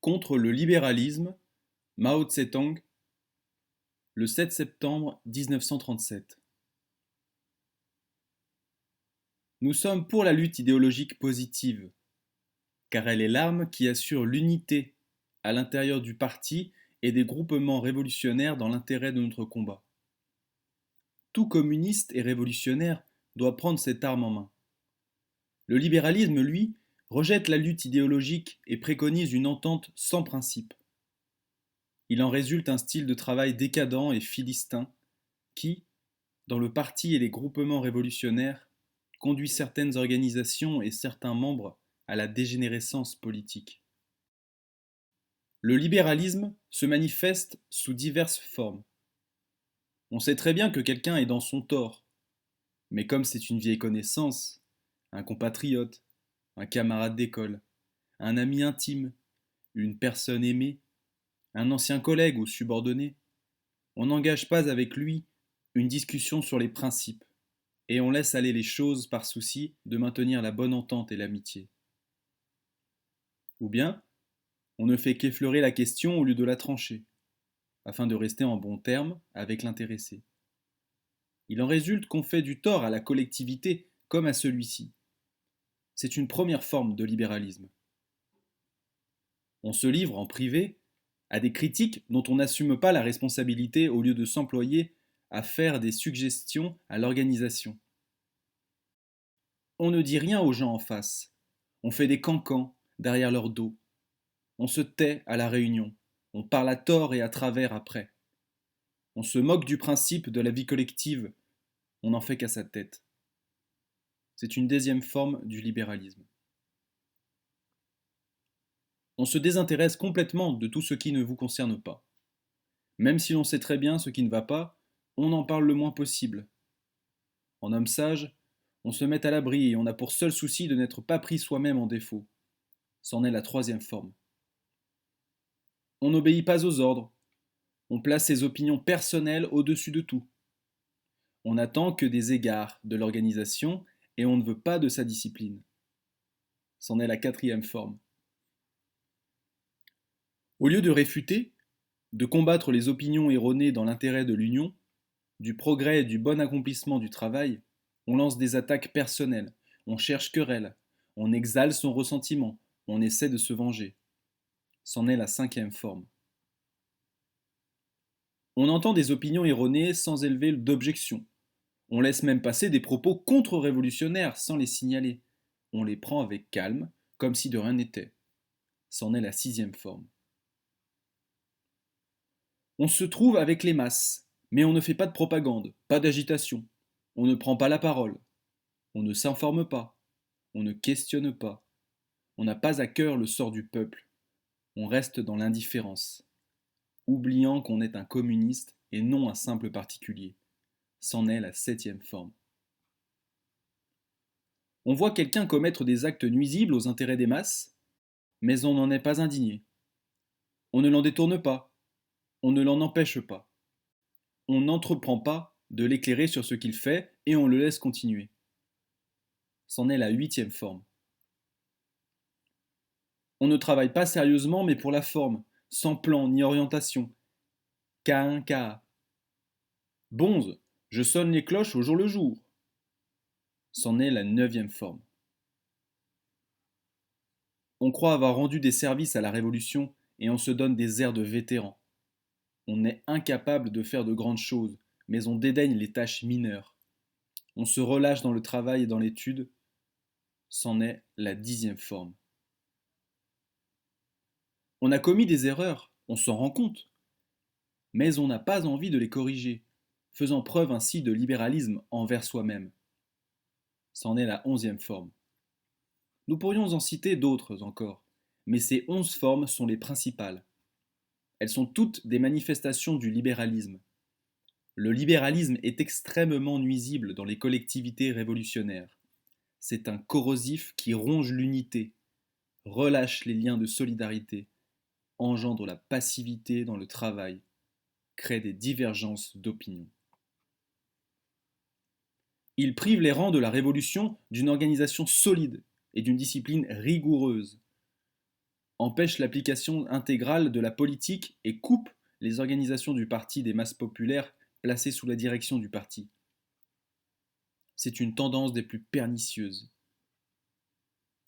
Contre le libéralisme, Mao Tse-tung, le 7 septembre 1937. Nous sommes pour la lutte idéologique positive, car elle est l'arme qui assure l'unité à l'intérieur du parti et des groupements révolutionnaires dans l'intérêt de notre combat. Tout communiste et révolutionnaire doit prendre cette arme en main. Le libéralisme, lui, rejette la lutte idéologique et préconise une entente sans principe. Il en résulte un style de travail décadent et philistin qui, dans le parti et les groupements révolutionnaires, conduit certaines organisations et certains membres à la dégénérescence politique. Le libéralisme se manifeste sous diverses formes. On sait très bien que quelqu'un est dans son tort, mais comme c'est une vieille connaissance, un compatriote, un camarade d'école, un ami intime, une personne aimée, un ancien collègue ou subordonné, on n'engage pas avec lui une discussion sur les principes, et on laisse aller les choses par souci de maintenir la bonne entente et l'amitié. Ou bien, on ne fait qu'effleurer la question au lieu de la trancher, afin de rester en bons termes avec l'intéressé. Il en résulte qu'on fait du tort à la collectivité comme à celui-ci. C'est une première forme de libéralisme. On se livre en privé à des critiques dont on n'assume pas la responsabilité au lieu de s'employer à faire des suggestions à l'organisation. On ne dit rien aux gens en face. On fait des cancans derrière leur dos. On se tait à la réunion. On parle à tort et à travers après. On se moque du principe de la vie collective. On n'en fait qu'à sa tête. C'est une deuxième forme du libéralisme. On se désintéresse complètement de tout ce qui ne vous concerne pas. Même si l'on sait très bien ce qui ne va pas, on en parle le moins possible. En homme sage, on se met à l'abri et on a pour seul souci de n'être pas pris soi-même en défaut. C'en est la troisième forme. On n'obéit pas aux ordres. On place ses opinions personnelles au-dessus de tout. On n'attend que des égards de l'organisation et on ne veut pas de sa discipline. C'en est la quatrième forme. Au lieu de réfuter, de combattre les opinions erronées dans l'intérêt de l'union, du progrès et du bon accomplissement du travail, on lance des attaques personnelles, on cherche querelle, on exhale son ressentiment, on essaie de se venger. C'en est la cinquième forme. On entend des opinions erronées sans élever d'objection. On laisse même passer des propos contre-révolutionnaires sans les signaler. On les prend avec calme, comme si de rien n'était. C'en est la sixième forme. On se trouve avec les masses, mais on ne fait pas de propagande, pas d'agitation. On ne prend pas la parole. On ne s'informe pas. On ne questionne pas. On n'a pas à cœur le sort du peuple. On reste dans l'indifférence, oubliant qu'on est un communiste et non un simple particulier. C'en est la septième forme. On voit quelqu'un commettre des actes nuisibles aux intérêts des masses, mais on n'en est pas indigné. On ne l'en détourne pas. On ne l'en empêche pas. On n'entreprend pas de l'éclairer sur ce qu'il fait et on le laisse continuer. C'en est la huitième forme. On ne travaille pas sérieusement mais pour la forme, sans plan ni orientation. K1, K. Bonze, je sonne les cloches au jour le jour. C'en est la neuvième forme. On croit avoir rendu des services à la Révolution et on se donne des airs de vétéran. On est incapable de faire de grandes choses, mais on dédaigne les tâches mineures. On se relâche dans le travail et dans l'étude. C'en est la dixième forme. On a commis des erreurs, on s'en rend compte, mais on n'a pas envie de les corriger, faisant preuve ainsi de libéralisme envers soi-même. C'en est la onzième forme. Nous pourrions en citer d'autres encore, mais ces 11 formes sont les principales. Elles sont toutes des manifestations du libéralisme. Le libéralisme est extrêmement nuisible dans les collectivités révolutionnaires. C'est un corrosif qui ronge l'unité, relâche les liens de solidarité, engendre la passivité dans le travail, crée des divergences d'opinion. Il prive les rangs de la Révolution d'une organisation solide et d'une discipline rigoureuse. empêche l'application intégrale de la politique et coupe les organisations du parti des masses populaires placées sous la direction du parti. C'est une tendance des plus pernicieuses.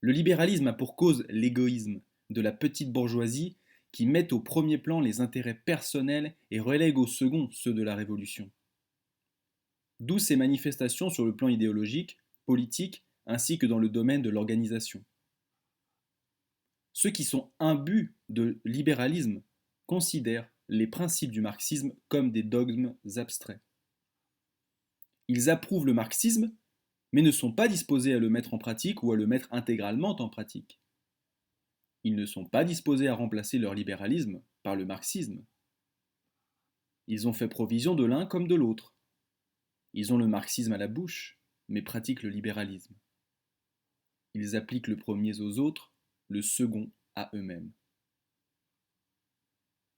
Le libéralisme a pour cause l'égoïsme de la petite bourgeoisie qui met au premier plan les intérêts personnels et relègue au second ceux de la révolution. D'où ces manifestations sur le plan idéologique, politique, ainsi que dans le domaine de l'organisation. Ceux qui sont imbus de libéralisme considèrent les principes du marxisme comme des dogmes abstraits. Ils approuvent le marxisme, mais ne sont pas disposés à le mettre en pratique ou à le mettre intégralement en pratique. Ils ne sont pas disposés à remplacer leur libéralisme par le marxisme. Ils ont fait provision de l'un comme de l'autre. Ils ont le marxisme à la bouche, mais pratiquent le libéralisme. Ils appliquent le premier aux autres, le second à eux-mêmes.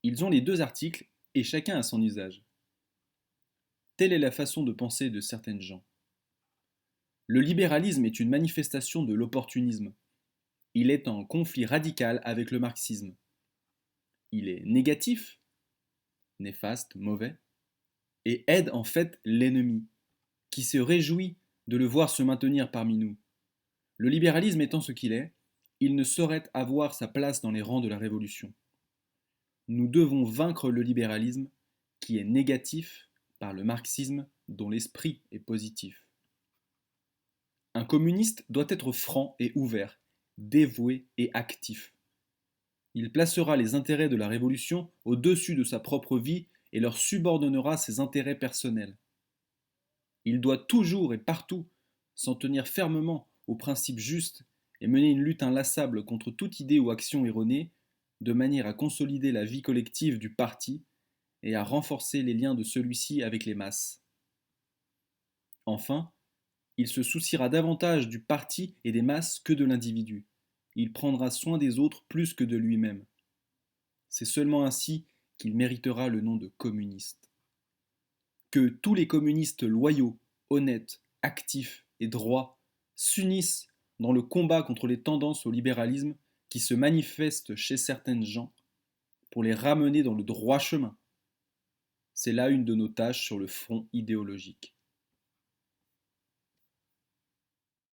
Ils ont les deux articles et chacun a son usage. Telle est la façon de penser de certaines gens. Le libéralisme est une manifestation de l'opportunisme. Il est en conflit radical avec le marxisme. Il est négatif, néfaste, mauvais, et aide en fait l'ennemi, qui se réjouit de le voir se maintenir parmi nous. Le libéralisme étant ce qu'il est, il ne saurait avoir sa place dans les rangs de la Révolution. Nous devons vaincre le libéralisme, qui est négatif, par le marxisme, dont l'esprit est positif. Un communiste doit être franc et ouvert, dévoué et actif. Il placera les intérêts de la Révolution au-dessus de sa propre vie et leur subordonnera ses intérêts personnels. Il doit toujours et partout s'en tenir fermement aux principes justes et mener une lutte inlassable contre toute idée ou action erronée, de manière à consolider la vie collective du parti et à renforcer les liens de celui-ci avec les masses. Enfin, il se souciera davantage du parti et des masses que de l'individu. Il prendra soin des autres plus que de lui-même. C'est seulement ainsi qu'il méritera le nom de communiste. Que tous les communistes loyaux, honnêtes, actifs et droits s'unissent dans le combat contre les tendances au libéralisme qui se manifestent chez certaines gens pour les ramener dans le droit chemin. C'est là une de nos tâches sur le front idéologique.